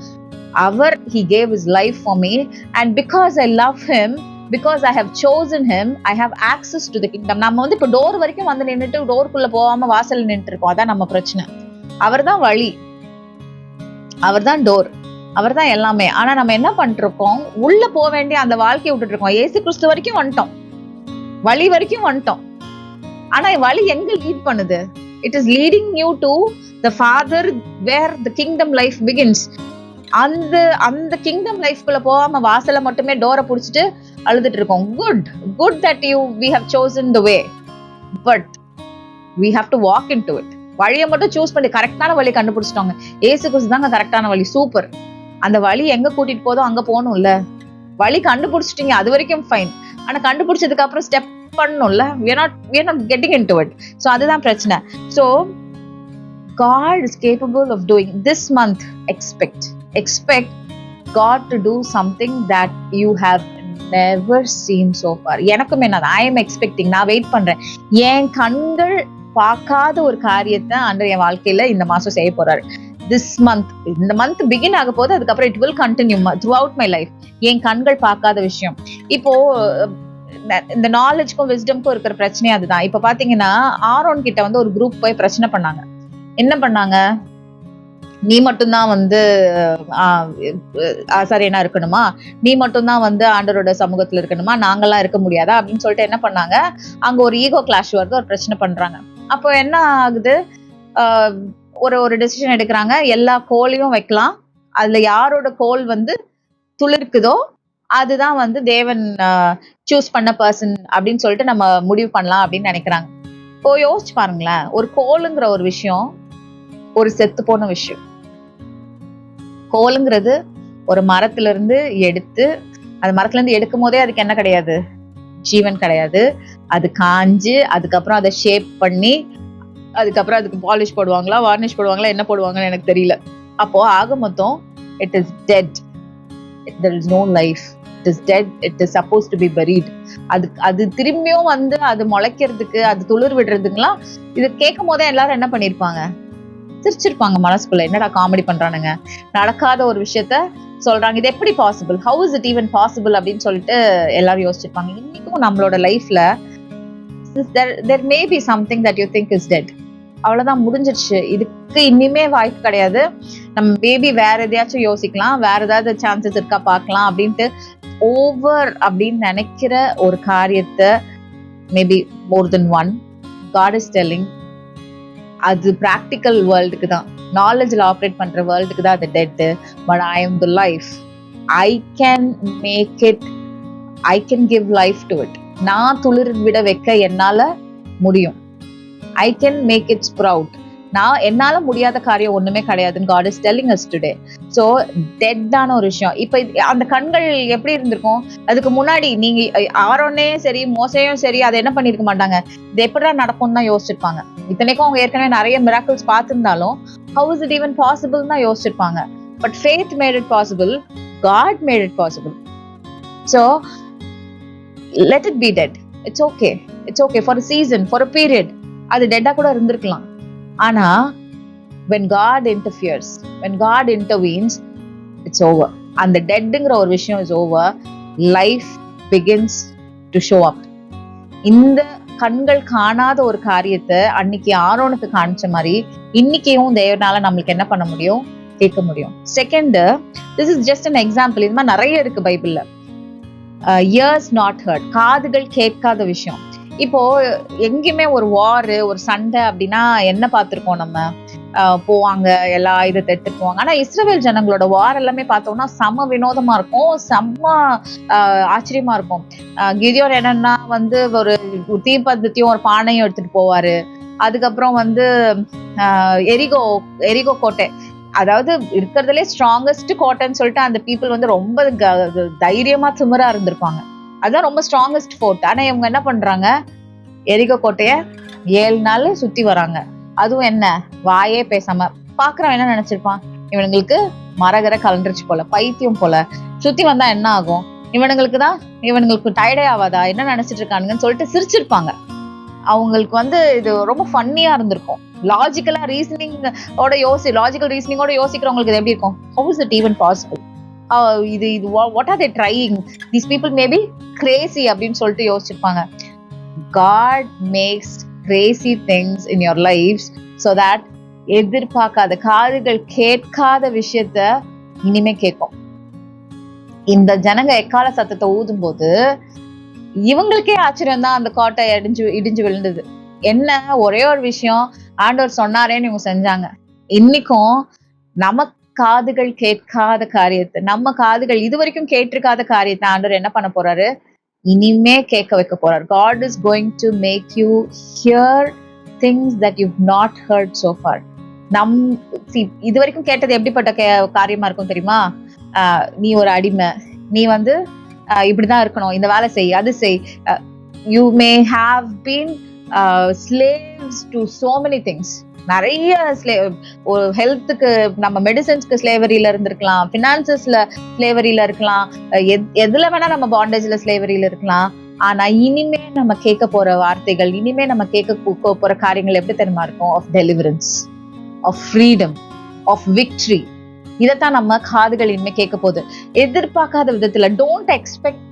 அவர் he gave his life for me. And because I love him, because I have chosen him, I have access to the kingdom. நம்ம இப்ப டோர் வரைக்கும் நின்னுட்டு டோருக்குள்ள போகாம வாசல்ல நின்னுட்டு இருக்கோம். அதான் நம்ம பிரச்சனை. அவர் தான் வழி, அவர் தான் டோர், அவர் தான் எல்லாமே. ஆனா நம்ம என்ன பண்ணிருக்கோம், உள்ள போக வேண்டிய அந்த வாழ்க்கையை விட்டுட்டு இருக்கோம். இயேசு கிறிஸ்து வரைக்கும் வந்துட்டோம், வழி வரைக்கும் வந்துட்டோம். ஆனா வழி எங்க லீட் பண்ணுது? It is leading you to the Father where the kingdom life begins. அந்த கிங்டம் லைஃப்குள்ள போகாம வாசல மட்டுமே டோரை புடிச்சிட்டு அழுதுட்டு இருக்கோம். Good that we have chosen the way, but we have to walk into it. வழியை மட்டும் சூஸ் பண்ணி கரெக்டான வழி கண்டுபிடிச்சிட்டாங்க. ஏசு கிறிஸ்து தாங்க கரெக்டான வழி. சூப்பர். அந்த வழி எங்க கூட்டிட்டு போதோ அங்க போகணும்ல. வழி கண்டுபிடிச்சிட்டீங்க, அது வரைக்கும் ஃபைன். ஆனா கண்டுபிடிச்சதுக்கு அப்புறம் ஸ்டெப் பண்ணணும்ல. we are not getting into it. So அதுதான் பிரச்சனை. So God is capable of doing this month. Expect God to do something that you have never seen so far. எனக்கும் என்னது, I am expecting, நான் வெயிட் பண்றேன். என் கண்கள் பார்க்காத ஒரு காரியத்தை ஆண்டவர் என் வாழ்க்கையில இந்த மாசம் செய்ய போறாரு. திஸ் மந்த், இந்த மந்த் பிகின் ஆக போது, அதுக்கப்புறம் it will continue throughout my life. என் கண்கள் பார்க்காத விஷயம். இப்போ இந்த நாலேஜ்க்கும் விஸ்டம்க்கும் இருக்கிற பிரச்சனையே அதுதான். இப்ப பாத்தீங்கன்னா ஆரோன் கிட்ட வந்து ஒரு குரூப் போய் பிரச்சனை பண்ணாங்க. என்ன பண்ணாங்க, நீ மட்டும்தான் வந்து ஆசாரியனா இருக்கணுமா, நீ மட்டும்தான் வந்து ஆண்டவரோட சமூகத்துல இருக்கணுமா, நாங்கெல்லாம் இருக்க முடியாதா அப்படின்னு சொல்லிட்டு என்ன பண்ணாங்க, அங்க ஒரு ஈகோ கிளாஷ் வருது, ஒரு பிரச்சனை பண்றாங்க. அப்போ என்ன ஆகுது, ஒரு டெசிஷன் எடுக்கிறாங்க. எல்லா கோலையும் வைக்கலாம், அதுல யாரோட கோல் வந்து துளிர்க்குதோ அதுதான் வந்து தேவன் சூஸ் பண்ண பர்சன் அப்படின்னு சொல்லிட்டு நம்ம முடிவு பண்ணலாம் அப்படின்னு நினைக்கிறாங்க. இப்போ யோசிச்சு பாருங்களேன், ஒரு கோலுங்கிற ஒரு விஷயம் ஒரு செத்து போன விஷயம். கோலுங்கிறது ஒரு மரத்துல இருந்து எடுத்து, அந்த மரத்துல இருந்து எடுக்கும் போதே அதுக்கு என்ன கிடையாது, ஜீவன் கிடையாது. அது காஞ்சு அதுக்கப்புறம் அதை ஷேப் பண்ணி அதுக்கப்புறம் அதுக்கு பாலிஷ் போடுவாங்களா, வார்னிஷ் போடுவாங்களா, என்ன போடுவாங்கன்னு எனக்கு தெரியல. அப்போ ஆக மொத்தம் it is dead. there is no life. it is dead. it is supposed to be buried. அது திரும்பியும் வந்து அது முளைக்கிறதுக்கு, அது துளிர் விடுறதுக்குலாம் இது கேட்கும் போதே எல்லாரும் என்ன பண்ணிருப்பாங்க, சிரிச்சிருப்பாங்க மனசுக்குள்ள. என்னடா காமெடி பண்றானுங்க, நடக்காத ஒரு விஷயத்த சொல்றாங்க, இது எப்படி possible, how is it even possible அப்படின்னு சொல்லிட்டு எல்லாரும் யோசிச்சிருப்பாங்க. இன்னைக்கும் நம்மளோட லைஃப்ல there may be something that you think is dead. அவ்வளவுதான், முடிஞ்சிருச்சு, இதுக்கு இனிமே வாய்ப்பு கிடையாது, நம்ம மேபி வேற எதையாச்சும் யோசிக்கலாம், வேற ஏதாவது சான்சஸ் இருக்கா பார்க்கலாம் அப்படின்ட்டு ஓவர் அப்படின்னு நினைக்கிற ஒரு காரியத்தை maybe more than one God is telling, அது பிராக்டிக்கல் வேர்ல்டுக்கு தான், நாலேஜ்ல ஆப்ரேட் பண்ற வேர்ல்டுக்கு தான் அது dead. But I am the life. I can make it, I can give life to it. நான் துளிர் விட வைக்க என்னால முடியும். I can make it sprout. நான் என்னால முடியாத காரியம் ஒண்ணுமே கிடையாதுன்னு God is telling us today. So டெட்டான ஒரு விஷயம். இப்ப அந்த கண்கள் எப்படி இருந்திருக்கும், அதுக்கு முன்னாடி நீங்க ஆரோனே சரி மோசையும் சரி அதை என்ன பண்ணிருக்க மாட்டாங்க, இது எப்படிடா நடக்கும்னு தான் யோசிச்சிருப்பாங்க. இத்தனைக்கும் அவங்க ஏற்கனவே நிறைய மிராக்கிள்ஸ் பார்த்திருந்தாலும் how is it even possible தான் யோசிச்சிருப்பாங்க. But faith made it possible. God made it possible. So let it be dead. It's okay. It's okay for a season, for a period. அது டெட்டா கூட இருந்திருக்கலாம். ஆனா when God interferes, when God intervenes, it's over. அந்த டெட்ங்கிற ஒரு விஷயம் is over. Life begins to show up. இந்த கண்கள் காணாத ஒரு காரியத்தை அன்னைக்கு ஆரோனுக்கு காமிச்ச மாதிரி இன்னைக்கும் தேவனால நம்மளுக்கு என்ன பண்ண முடியும், கேட்க முடியும். Second, this is just an example. இது மாதிரி நிறைய இருக்கு பைபிள்ல. ears not heard, காதுகள் கேட்காத விஷயம். இப்போ எங்கேயுமே ஒரு வார், ஒரு சண்டை அப்படின்னா என்ன பார்த்திருக்கோம், நம்ம போவாங்க எல்லா ஆயுதத்தை எடுத்துட்டு போவாங்க. ஆனா இஸ்ரவேல் ஜனங்களோட வார் எல்லாமே பார்த்தோம்னா செம்ம வினோதமா இருக்கும், செம்ம ஆச்சரியமா இருக்கும். கிதியோன் என்னன்னா வந்து ஒரு தீப்பந்தத்தையும் ஒரு பானையும் எடுத்துட்டு போவாரு. அதுக்கப்புறம் வந்து எரிகோ கோட்டை, அதாவது இருக்கிறதுலே ஸ்ட்ராங்கஸ்ட் கோட்டைன்னு சொல்லிட்டு அந்த பீப்புள் வந்து ரொம்ப தைரியமா திமிரா இருந்திருப்பாங்க. அதுதான் ரொம்ப ஸ்ட்ராங்கஸ்ட் ஃபோர்ட். ஆனா இவங்க என்ன பண்றாங்க, எரிகோ கோட்டைய 7 நாள் சுத்தி வராங்க. அதுவும் என்ன, வாயே பேசாம. பாக்குறவன் என்ன நினைச்சிருப்பான், இவனுங்களுக்கு மரகர கலண்டுருச்சு போல, பைத்தியம் போல, சுத்தி வந்தா என்ன ஆகும், இவனுங்களுக்கு டயர்டே ஆகாதா, என்ன நினைச்சிட்டு இருக்கானுங்கன்னு சொல்லிட்டு சிரிச்சிருப்பாங்க. அவங்களுக்கு வந்து இது ரொம்ப ஃபன்னியா இருந்திருக்கும். லாஜிக்கல் ரீசனிங்கோட யோசிக்கிறவங்களுக்கு இது எப்படி இருக்கும், how is it even possible, இது what are they trying, these people may be crazy அப்படின்னு சொல்லிட்டு யோசிச்சிருப்பாங்க. God makes crazy things in your lives so that எதிர்பார்க்காத, காதுகள் கேட்காத விஷயத்த இனிமே கேட்கும். இந்த ஜனங்க எக்கால சத்தத்தை ஊதும் போது இவங்களுக்கே ஆச்சரியம் தான், அந்த கோட்டை இடிஞ்சு விழுந்தது. என்ன ஒரே ஒரு விஷயம், ஆண்டவர் சொன்னாரேன்னு இவங்க செஞ்சாங்க. இன்னைக்கும் நமக்கு காதுகள் கேட்காத காரியத்தை, நம்ம காதுகள் இதுவரைக்கும் கேட்டிருக்காத காரியத்தை ஆண்டவர் என்ன பண்ண போறாரு, இனிமே கேட்க வைக்க போறாரு. God is going to make you hear things that you've not heard so far. இது வரைக்கும் கேட்டது எப்படிப்பட்ட காரியமா இருக்கும் தெரியுமா? நீ ஒரு அடிமை, நீ வந்து இப்படிதான் இருக்கணும், இந்த வேலை செய், அது செய். You may have been slaves to so many things. நிறைய ஹெல்த்துக்கு, நம்ம மெடிசன்ஸ்க்கு ஸ்லேவரியில இருந்திருக்கலாம், பினான்சஸ்ல ஸ்லேவரியில இருக்கலாம், எதுல வேணா நம்ம பாண்டேஜ்ல ஸ்லேவரியில இருக்கலாம். ஆனா இனிமே நம்ம கேட்க போற வார்த்தைகள், இனிமே நம்ம கேட்க போற காரியங்கள் எப்படி தெரியுமா இருக்கும்? Of deliverance, of freedom, of victory. இதைத்தான் நம்ம காதுகள் இனிமே கேட்க போகுது. எதிர்பார்க்காத விதத்துல. Don't expect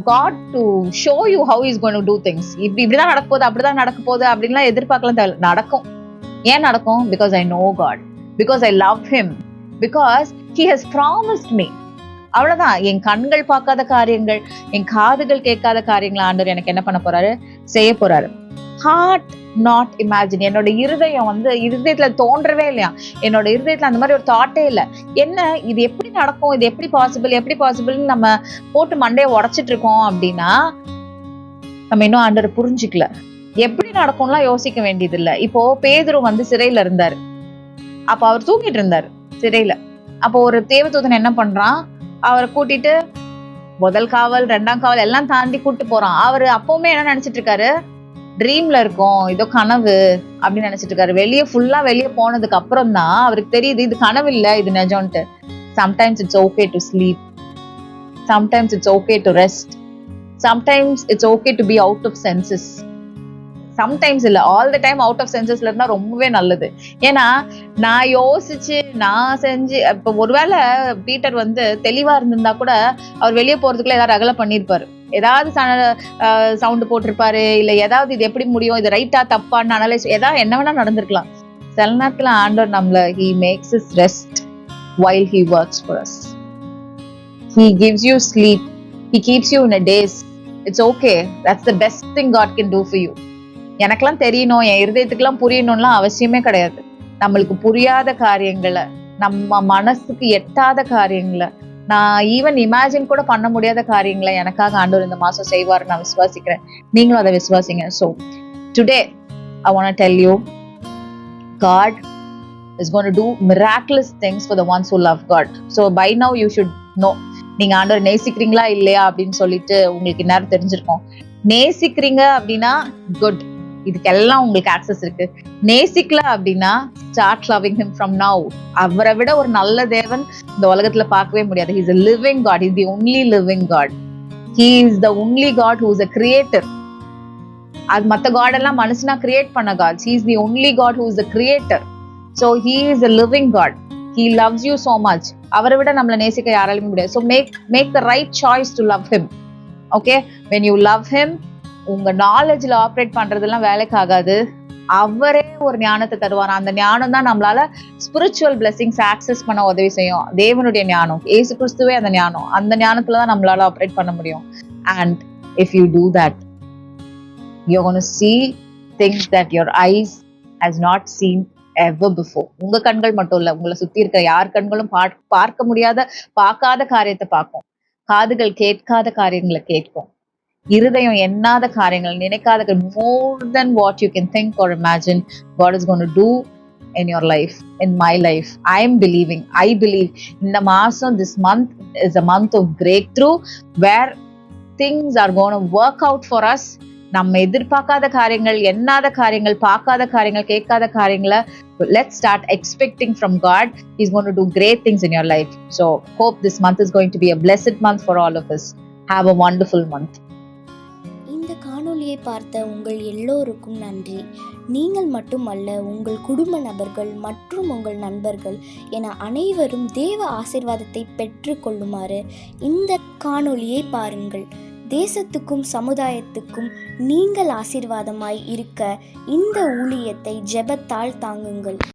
God to show you how he's going to do things. இப்படிதான் நடக்க போகுது, அப்படிதான் நடக்க போகுது அப்படின்லாம் எதிர்பார்க்கலாம் தேவை. நடக்கும். ஏன் நடக்கும்? Because I know God, because I love him, because he has promised me. அவ்வளவுதான். என் கண்கள் பார்க்காத காரியங்கள், என் காதுகள் கேட்காத காரியங்கள் ஆண்டவர் எனக்கு என்ன பண்ண போறாரு? செய்ய போறாரு. Heart not imagine. என்னோட இருதயத்துல தோன்றவே இல்லையா? என்னோட இருதயத்துல அந்த மாதிரி ஒரு தாட்டே இல்லை. என்ன இது எப்படி நடக்கும், இது எப்படி பாசிபிள் நம்ம போட்டு மண்டையை உடைச்சிட்டு இருக்கோம் அப்படின்னா நம்ம இன்னும் ஆண்டவரை புரிஞ்சுக்கல. எப்படி நடக்கும்லாம் யோசிக்க வேண்டியது இல்லை. இப்போ பேதுரு சிறையில இருந்தாரு. அப்ப அவர் தூங்கிட்டு இருந்தாரு சிறையில. அப்போ ஒரு தேவதூதன் என்ன பண்றான்? அவரை கூட்டிட்டு முதல் காவல், 2ஆம் காவல் எல்லாம் தாண்டி கூட்டு போறான். அவரு அப்பவுமே என்ன நினைச்சிட்டு இருக்காரு? ட்ரீம்ல இருக்கும், இதோ கனவு அப்படின்னு நினைச்சிட்டு இருக்காரு. வெளியே போனதுக்கு அப்புறம் தான் அவருக்கு தெரியுது இது கனவு இல்ல, இது நிஜம்ட்டு. Sometimes it's okay to sleep, sometimes it's okay to rest, sometimes it's okay to be out of senses. Sometimes இல்ல, all the time out of சென்சஸ்ல இருந்தா ரொம்பவே நல்லது. ஏன்னா நான் யோசிச்சு நான் செஞ்சு, இப்ப ஒருவேளை பீட்டர் தெளிவா இருந்திருந்தா கூட அவர் வெளியே போறதுக்குள்ள ஏதாவது ரகலை பண்ணிருப்பாரு, ஏதாவது சவுண்ட் போட்டிருப்பாரு, இல்ல ஏதாவது இது எப்படி முடியும், இது ரைட்டா தப்பான்னு அனலைஸ், ஏதாவது என்ன வேணா நடந்திருக்கலாம். சில நேரத்துல ஆண்டவர் நம்மள he makes us rest while he works for us. He gives you sleep, he keeps you in a daze. It's okay. That's the best thing God can do for you. எனக்கெல்லாம் தெரியணும், என் இருதயத்துக்கெல்லாம் புரியணும்லாம் அவசியமே கிடையாது. நம்மளுக்கு புரியாத காரியங்களை, நம்ம மனசுக்கு எட்டாத காரியங்களை, நான் ஈவன் இமேஜின் கூட பண்ண முடியாத காரியங்களை எனக்காக ஆண்டவர் இந்த மாசம் செய்வார். நான் விசுவாசிக்கிறேன், நீங்களும் அதை விசுவாசிங்க. So today I want to tell you, God is going to do miraculous things for the ones who love God. So by now you should know, நீங்க ஆண்டவர் நேசிக்கிறீங்களா இல்லையா அப்படின்னு சொல்லிட்டு உங்களுக்கு நேரம் தெரிஞ்சிருக்கும். நேசிக்கிறீங்க அப்படின்னா குட், இதுக்கெல்லாம் உங்களுக்கு ஆக்சஸ் இருக்கு. நேசிக்கல அப்படின்னா start loving him from now. அவரை விட ஒரு நல்ல தேவன் இந்த உலகத்துல பார்க்கவே முடியாது. He is a living God. He is the only living God. He is the only God who is a creator. அது மத்த God எல்லாம் மனுஷனா கிரியேட் பண்ண gods. He is the only God who is the creator. So he is a living God. He loves you so much. அவரை விட நம்மள நேசிக்க யாராலுமே முடியாது. So make the right choice to love him. Okay? When you love him, உங்க நாலேஜ்ல ஆப்ரேட் பண்றதெல்லாம் வேலைக்கு ஆகாது. அவரே ஒரு ஞானத்தை தருவார். அந்த ஞானம் தான் நம்மளால ஸ்பிரிச்சுவல் பிளெஸிங்ஸ் ஆக்சஸ் பண்ண உதவி செய்யும். தேவனுடைய ஞானம், இயேசு கிறிஸ்துவே அந்த ஞானம், அந்த ஞானத்துலதான் நம்மளால ஆப்ரேட் பண்ண முடியும். And if you do that, you're going to see things that your eyes has not seen ever before. உங்க கண்கள் மட்டும் இல்ல, உங்களை சுத்தி இருக்கிற யார் கண்களும் பார்க்க முடியாத, பார்க்காத காரியத்தை பார்க்கும். காதுகள் கேட்காத காரியங்களை கேட்கும். இருதயம் எண்ணாத காரியங்கள், நினைக்காத, more than what you can think or imagine, God is going to do in your life, in my life. I believe இந்த மாசம், this month is a month of breakthrough where things are going to work out for us. நம்ம எதிர்பார்க்காத காரியங்கள், எண்ணாத காரியங்கள், பார்க்காத காரியங்கள், கேட்காத காரியங்களை let's start expecting from God. He's going to do great things in your life. So hope this month is going to be a blessed month for all of us. Have a wonderful month. இந்த காணொளியை பார்த்த உங்கள் எல்லோருக்கும் நன்றி. நீங்கள் மட்டுமல்ல, உங்கள் குடும்ப நபர்கள் மற்றும் உங்கள் நண்பர்கள் என அனைவரும் தேவ ஆசீர்வாதத்தை பெற்று கொள்ளுமாறு இந்த காணொளியை பாருங்கள். தேசத்துக்கும் சமுதாயத்துக்கும் நீங்கள் ஆசீர்வாதமாய் இருக்க இந்த ஊழியத்தை ஜெபத்தால் தாங்குங்கள்.